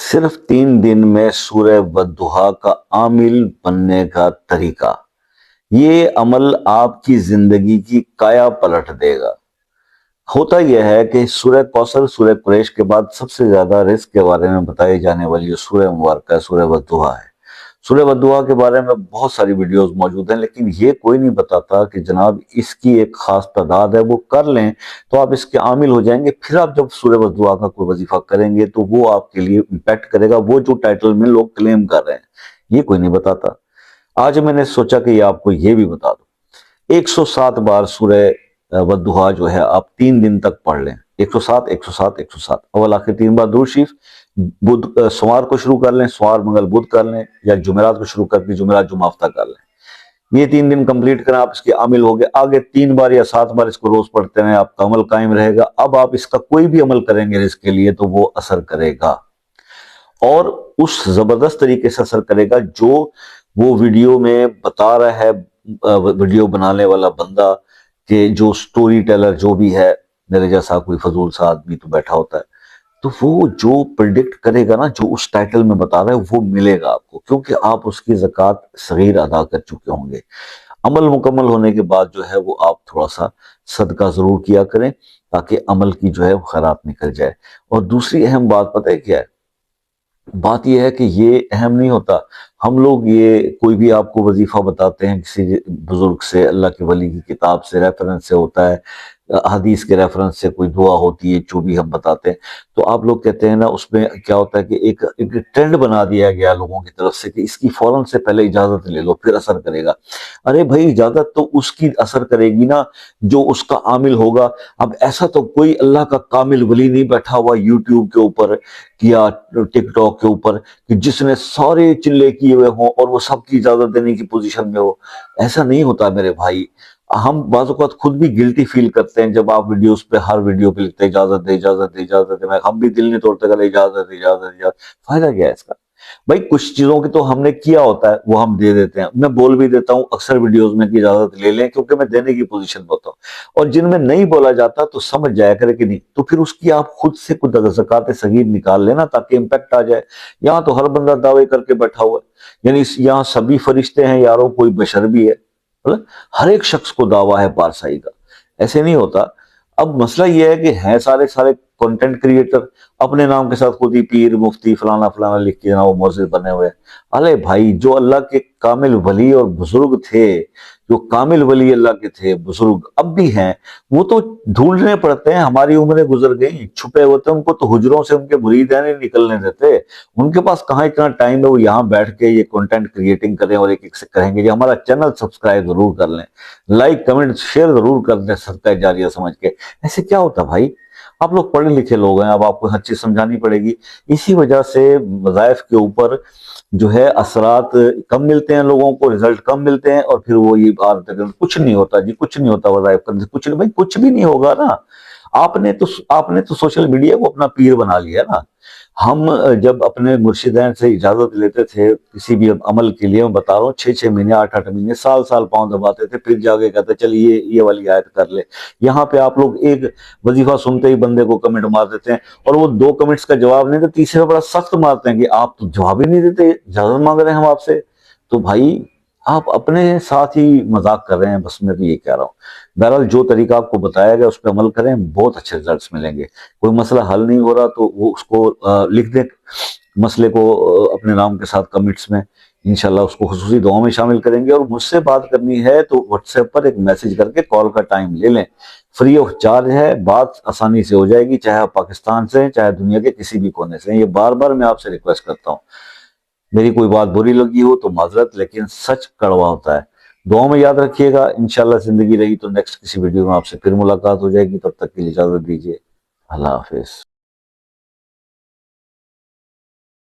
صرف 3 دن میں سورہ والضحیٰ کا عامل بننے کا طریقہ، یہ عمل آپ کی زندگی کی کایا پلٹ دے گا۔ ہوتا یہ ہے کہ سورہ کوثر، سورہ قریش کے بعد سب سے زیادہ رزق کے بارے میں بتائی جانے والی سورہ مبارکہ سورہ والضحیٰ ہے۔ سورہ والضحیٰ کے بارے میں بہت ساری ویڈیوز موجود ہیں، لیکن یہ کوئی نہیں بتاتا کہ جناب اس کی ایک خاص تعداد ہے، وہ کر لیں تو آپ اس کے عامل ہو جائیں گے۔ پھر آپ جب سورہ والضحیٰ کا کوئی وظیفہ کریں گے تو وہ آپ کے لیے امپیکٹ کرے گا، وہ جو ٹائٹل میں لوگ کلیم کر رہے ہیں یہ کوئی نہیں بتاتا۔ آج میں نے سوچا کہ یہ آپ کو یہ بھی بتا دوں۔ 107 بار سورہ والضحیٰ جو ہے آپ 3 دن تک پڑھ لیں، 107 107 107، اول آخر 3 بار درود شریف۔ سوار کو شروع کر لیں، سوار منگل بدھ کر لیں، یا جمعرات کو شروع کر کے جمعرات جمعہ ہفتہ کر لیں۔ یہ 3 دن کمپلیٹ کریں، آپ اس کے عامل ہو گئے۔ آگے 3 بار یا 7 بار اس کو روز پڑھتے ہیں، آپ کا عمل قائم رہے گا۔ اب آپ اس کا کوئی بھی عمل کریں گے رزق کے لیے تو وہ اثر کرے گا، اور اس زبردست طریقے سے اثر کرے گا جو وہ ویڈیو میں بتا رہا ہے ویڈیو بنانے والا بندہ، کہ جو سٹوری ٹیلر جو بھی ہے، میرے جیسا کوئی فضول سا آدمی تو بیٹھا ہوتا ہے، تو وہ جو پریڈکٹ کرے گا نا، جو اس ٹائٹل میں بتا رہا ہے وہ ملے گا آپ کو، کیونکہ آپ اس کی زکوٰۃ صغیر ادا کر چکے ہوں گے۔ عمل مکمل ہونے کے بعد جو ہے وہ آپ تھوڑا سا صدقہ ضرور کیا کریں، تاکہ عمل کی جو ہے وہ خیرات نکل جائے۔ اور دوسری اہم بات پتہ ہے کیا ہے؟ بات یہ ہے کہ یہ اہم نہیں ہوتا، ہم لوگ یہ کوئی بھی آپ کو وظیفہ بتاتے ہیں کسی بزرگ سے، اللہ کے ولی کی کتاب سے ریفرنس سے ہوتا ہے، حدیث کے ریفرنس سے کوئی دعا ہوتی ہے، جو بھی ہم بتاتے ہیں، تو آپ لوگ کہتے ہیں نا اس میں کیا ہوتا ہے کہ ایک ٹرینڈ بنا دیا گیا لوگوں کی طرف سے کہ اس کی فوراً سے پہلے اجازت لے لو پھر اثر کرے گا۔ ارے بھائی، اجازت تو اس کی اثر کرے گی نا جو اس کا عامل ہوگا۔ اب ایسا تو کوئی اللہ کا کامل ولی نہیں بیٹھا ہوا یوٹیوب کے اوپر یا ٹک ٹاک کے اوپر کہ جس نے سارے چلے کیے ہوئے ہوں اور وہ سب کی اجازت دینے کی پوزیشن میں ہو۔ ایسا نہیں ہوتا میرے بھائی۔ ہم بعض اوقات خود بھی گلٹی فیل کرتے ہیں جب آپ ویڈیوز پہ ہر ویڈیو پہ لکھتے ہیں اجازت دے اجازت دے اجازت دے، ہم بھی دل نہیں توڑتے کہ اجازت اجازت اجازت۔ فائدہ کیا ہے اس کا بھائی؟ کچھ چیزوں کی تو ہم نے کیا ہوتا ہے وہ ہم دے دیتے ہیں۔ میں بول بھی دیتا ہوں اکثر ویڈیوز میں کہ اجازت لے لیں، کیونکہ میں دینے کی پوزیشن میں ہوتا ہوں، اور جن میں نہیں بولا جاتا تو سمجھ جایا کرے کہ نہیں، تو پھر اس کی آپ خود سے کچھ زکوٰۃ صغیر نکال لینا تاکہ امپیکٹ آ جائے۔ یہاں تو ہر بندہ دعوے کر کے بیٹھا ہوا ہے، یعنی یہاں سبھی فرشتے ہیں یاروں، کوئی بشر بھی ہے، ہر ایک شخص کو دعویٰ ہے پارسائی کا۔ ایسے نہیں ہوتا۔ اب مسئلہ یہ ہے کہ ہیں سارے کنٹینٹ کریٹر اپنے نام کے ساتھ خود ہی پیر مفتی فلانا فلانا لکھ کے وہ موزد بنے ہوئے ہیں۔ ارے بھائی، جو اللہ کے کامل ولی اور بزرگ تھے، جو کامل ولی اللہ کے تھے، بزرگ اب بھی ہیں، وہ تو ڈھونڈنے پڑتے ہیں۔ ہماری عمریں گزر گئیں، چھپے ہوتے ہیں، ان کو تو حجروں سے ان کے مرید نہیں نکلنے دیتے۔ ان کے پاس کہاں اتنا ٹائم ہے وہ یہاں بیٹھ کے یہ کنٹینٹ کریٹنگ کریں اور ایک ایک سے کہیں گے جی ہمارا چینل سبسکرائب ضرور کر لیں، لائک کمنٹ شیئر ضرور کر دیں صدقہ جاریہ سمجھ کے۔ ایسے کیا ہوتا بھائی؟ آپ لوگ پڑھے لکھے لوگ ہیں، اب آپ کو ہر چیز سمجھانی پڑے گی۔ اسی وجہ سے وظائف کے اوپر جو ہے اثرات کم ملتے ہیں لوگوں کو، رزلٹ کم ملتے ہیں، اور پھر وہ یہ بات کچھ نہیں ہوتا جی، کچھ نہیں ہوتا وظائف کرنے سے، کچھ نہیں بھائی، کچھ بھی نہیں ہوگا نا۔ آپ نے تو سوشل میڈیا کو اپنا پیر بنا لیا نا۔ ہم جب اپنے مرشدین سے اجازت لیتے تھے کسی بھی عمل کے لیے، میں بتا رہا ہوں 6 مہینے 8 مہینے سال پاؤں دباتے تھے، پھر جا کے کہتے چلیے یہ والی آیت کر لے۔ یہاں پہ آپ لوگ ایک وظیفہ سنتے ہی بندے کو کمنٹ مار دیتے ہیں، اور وہ 2 کمنٹس کا جواب نہیں دیتے، تیسرے بڑا سخت مارتے ہیں کہ آپ تو جواب ہی نہیں دیتے، اجازت مانگ رہے ہیں ہم آپ سے۔ تو بھائی آپ اپنے ساتھ ہی مذاق کر رہے ہیں، بس میں تو یہ کہہ رہا ہوں۔ بہرحال جو طریقہ آپ کو بتایا گیا اس پہ عمل کریں، بہت اچھے رزلٹس ملیں گے۔ کوئی مسئلہ حل نہیں ہو رہا تو وہ اس کو لکھ دیں، مسئلے کو اپنے نام کے ساتھ کمنٹس میں، انشاءاللہ اس کو خصوصی دعاؤں میں شامل کریں گے۔ اور مجھ سے بات کرنی ہے تو واٹس ایپ پر ایک میسج کر کے کال کا ٹائم لے لیں، فری آف چارج ہے، بات آسانی سے ہو جائے گی، چاہے آپ پاکستان سے ہیں چاہے دنیا کے کسی بھی کونے سے ہیں۔ یہ بار بار میں آپ سے ریکویسٹ کرتا ہوں، میری کوئی بات بری لگی ہو تو معذرت، لیکن سچ کڑوا ہوتا ہے۔ دعاؤں میں یاد رکھیے گا، انشاءاللہ زندگی رہی تو نیکسٹ کسی ویڈیو میں آپ سے پھر ملاقات ہو جائے گی۔ تب تک کے لیے اجازت دیجیے، اللہ حافظ۔